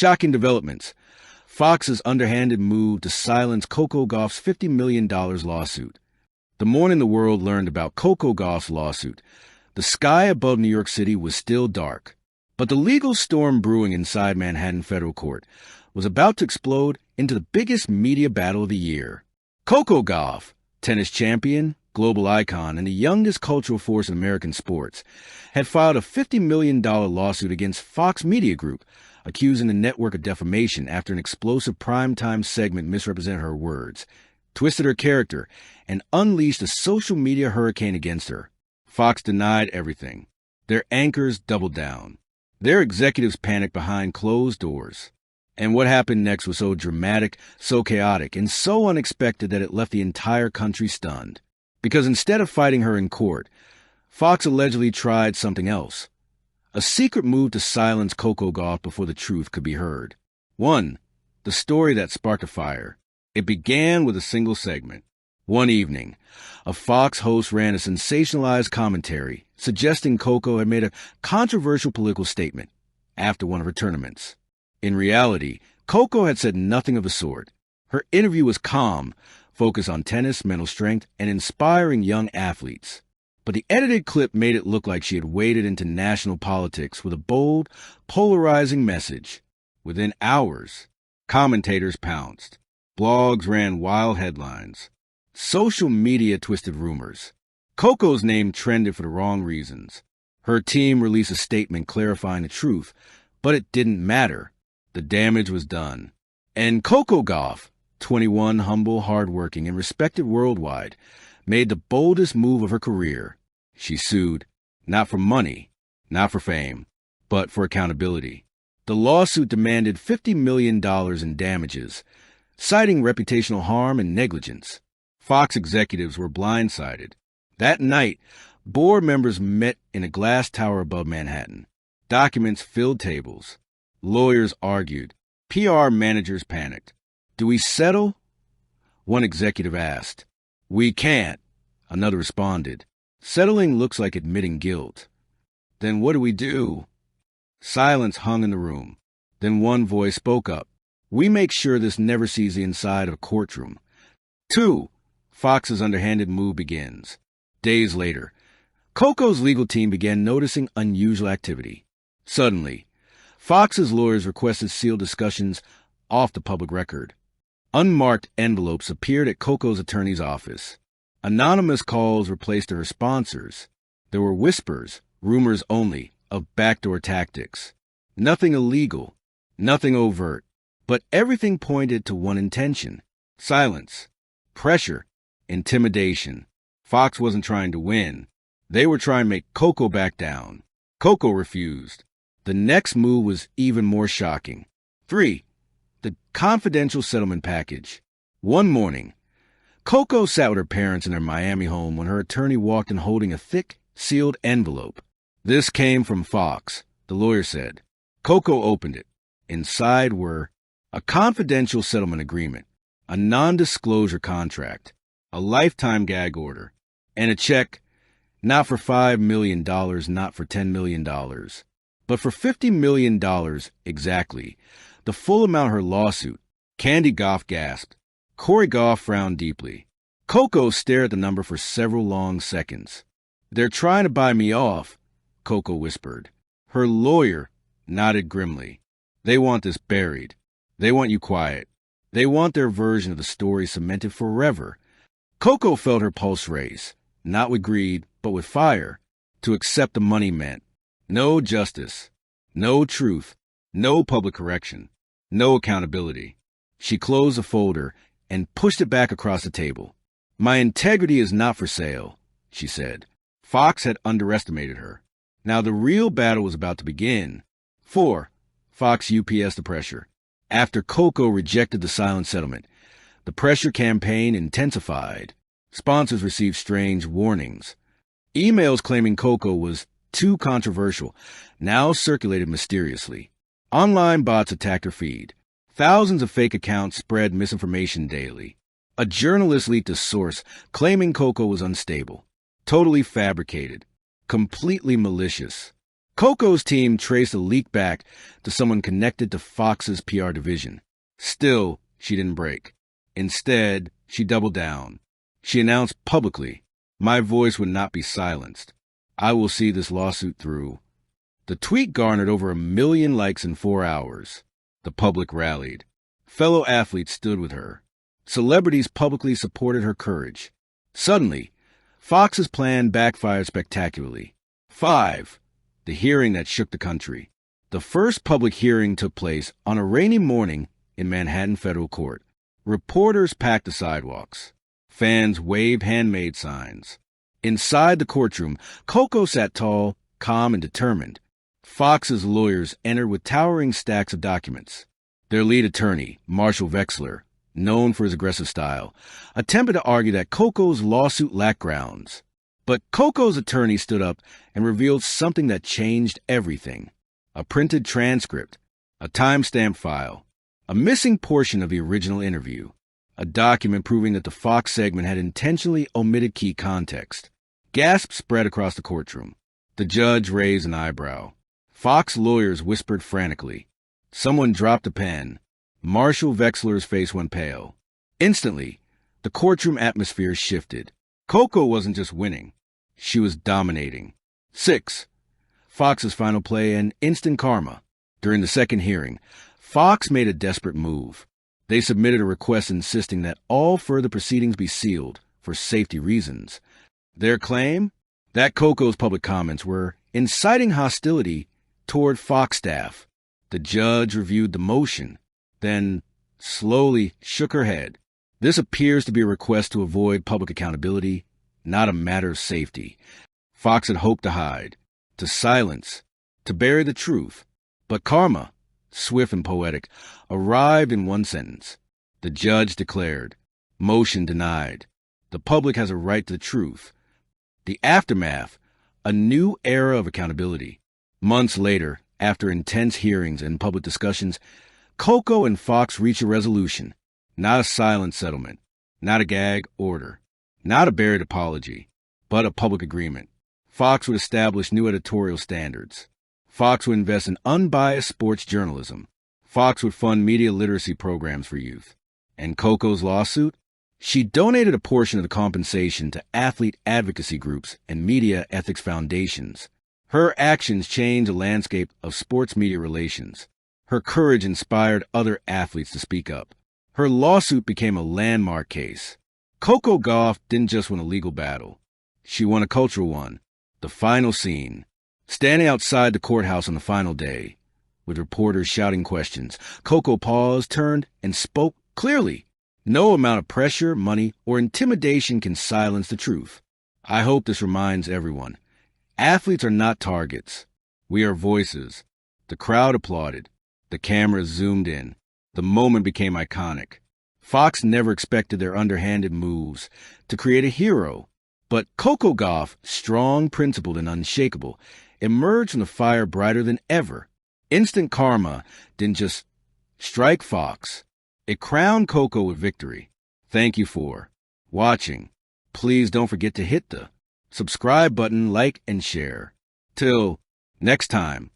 Shocking developments. Fox's underhanded move to silence Coco Gauff's $50 million lawsuit. The morning the world learned about Coco Gauff's lawsuit, the sky above New York City was still dark. But the legal storm brewing inside Manhattan Federal Court was about to explode into the biggest media battle of the year. Coco Gauff, tennis champion, global icon, and the youngest cultural force in American sports, had filed a $50 million lawsuit against Fox Media Group, accusing the network of defamation after an explosive primetime segment misrepresented her words, twisted her character, and unleashed a social media hurricane against her. Fox denied everything. Their anchors doubled down. Their executives panicked behind closed doors. And what happened next was so dramatic, so chaotic, and so unexpected that it left the entire country stunned. Because instead of fighting her in court, Fox allegedly tried something else. A secret move to silence Coco Gauff before the truth could be heard. 1. The story that sparked a fire. It began with a single segment. One evening, a Fox host ran a sensationalized commentary suggesting Coco had made a controversial political statement after one of her tournaments. In reality, Coco had said nothing of the sort. Her interview was calm, focused on tennis, mental strength, and inspiring young athletes. But the edited clip made it look like she had waded into national politics with a bold, polarizing message. Within hours, commentators pounced. Blogs ran wild headlines. Social media twisted rumors. Coco's name trended for the wrong reasons. Her team released a statement clarifying the truth, but it didn't matter. The damage was done. And Coco Gauff, 21, humble, hardworking, and respected worldwide, made the boldest move of her career. She sued, not for money, not for fame, but for accountability. The lawsuit demanded $50 million in damages, citing reputational harm and negligence. Fox executives were blindsided. That night, board members met in a glass tower above Manhattan. Documents filled tables. Lawyers argued. PR managers panicked. Do we settle? One executive asked. We can't. Another responded. Settling looks like admitting guilt. Then what do we do? Silence hung in the room. Then one voice spoke up. We make sure this never sees the inside of a courtroom. 2. Fox's underhanded move begins. Days later, Coco's legal team began noticing unusual activity. Suddenly, Fox's lawyers requested sealed discussions off the public record. Unmarked envelopes appeared at Coco's attorney's office. Anonymous calls were placed to her sponsors. There were whispers, rumors only, of backdoor tactics. Nothing illegal, nothing overt, but everything pointed to one intention: silence, pressure, intimidation. Fox wasn't trying to win. They were trying to make Coco back down. Coco refused. The next move was even more shocking. 3. The confidential settlement package. One morning, Coco sat with her parents in their Miami home when her attorney walked in holding a thick, sealed envelope. This came from Fox, the lawyer said. Coco opened it. Inside were a confidential settlement agreement, a non-disclosure contract, a lifetime gag order, and a check not for $5 million, not for $10 million, but for $50 million exactly, the full amount of her lawsuit. Candy Gauff gasped. Corey Gauff frowned deeply. Coco stared at the number for several long seconds. They're trying to buy me off, Coco whispered. Her lawyer nodded grimly. They want this buried. They want you quiet. They want their version of the story cemented forever. Coco felt her pulse race, not with greed, but with fire. To accept the money meant no justice, no truth, no public correction, no accountability. She closed the folder and pushed it back across the table. My integrity is not for sale, she said. Fox had underestimated her. Now the real battle was about to begin. 4. Fox UPS the pressure. After Coco rejected the silent settlement, the pressure campaign intensified. Sponsors received strange warnings. Emails claiming Coco was too controversial now circulated mysteriously. Online bots attacked her feed. Thousands of fake accounts spread misinformation daily. A journalist leaked a source claiming Coco was unstable, totally fabricated, completely malicious. Coco's team traced a leak back to someone connected to Fox's PR division. Still, she didn't break. Instead, she doubled down. She announced publicly, "My voice would not be silenced. I will see this lawsuit through." The tweet garnered over 1 million likes in 4 hours. The public rallied. Fellow athletes stood with her. Celebrities publicly supported her courage. Suddenly, Fox's plan backfired spectacularly. 5. The hearing that shook the country. The first public hearing took place on a rainy morning in Manhattan federal court. Reporters packed the sidewalks. Fans waved handmade signs. Inside the courtroom, Coco sat tall, calm, and determined. Fox's lawyers entered with towering stacks of documents. Their lead attorney, Marshall Wexler, known for his aggressive style, attempted to argue that Coco's lawsuit lacked grounds. But Coco's attorney stood up and revealed something that changed everything. A printed transcript, a timestamp file, a missing portion of the original interview, a document proving that the Fox segment had intentionally omitted key context. Gasps spread across the courtroom. The judge raised an eyebrow. Fox lawyers whispered frantically. Someone dropped a pen. Marshall Wexler's face went pale. Instantly, the courtroom atmosphere shifted. Coco wasn't just winning. She was dominating. 6. Fox's final play and instant karma. During the second hearing, Fox made a desperate move. They submitted a request insisting that all further proceedings be sealed for safety reasons. Their claim? That Coco's public comments were inciting hostility toward Fox staff. The judge reviewed the motion, then slowly shook her head. This appears to be a request to avoid public accountability, not a matter of safety. Fox had hoped to hide, to silence, to bury the truth. But karma, swift and poetic, arrived in one sentence. The judge declared, "Motion denied. The public has a right to the truth." The aftermath, a new era of accountability. Months later, after intense hearings and public discussions, Coco and Fox reached a resolution. Not a silent settlement, not a gag order, not a buried apology, but a public agreement. Fox would establish new editorial standards. Fox would invest in unbiased sports journalism. Fox would fund media literacy programs for youth. And Coco's lawsuit? She donated a portion of the compensation to athlete advocacy groups and media ethics foundations. Her actions changed the landscape of sports media relations. Her courage inspired other athletes to speak up. Her lawsuit became a landmark case. Coco Gauff didn't just win a legal battle. She won a cultural one. The final scene. Standing outside the courthouse on the final day, with reporters shouting questions, Coco paused, turned, and spoke clearly. No amount of pressure, money, or intimidation can silence the truth. I hope this reminds everyone. Athletes are not targets. We are voices. The crowd applauded. The cameras zoomed in. The moment became iconic. Fox never expected their underhanded moves to create a hero. But Coco Gauff, strong, principled, and unshakable, emerged from the fire brighter than ever. Instant karma didn't just strike Fox. It crowned Coco with victory. Thank you for watching. Please don't forget to hit the subscribe button, like, and share. Till next time.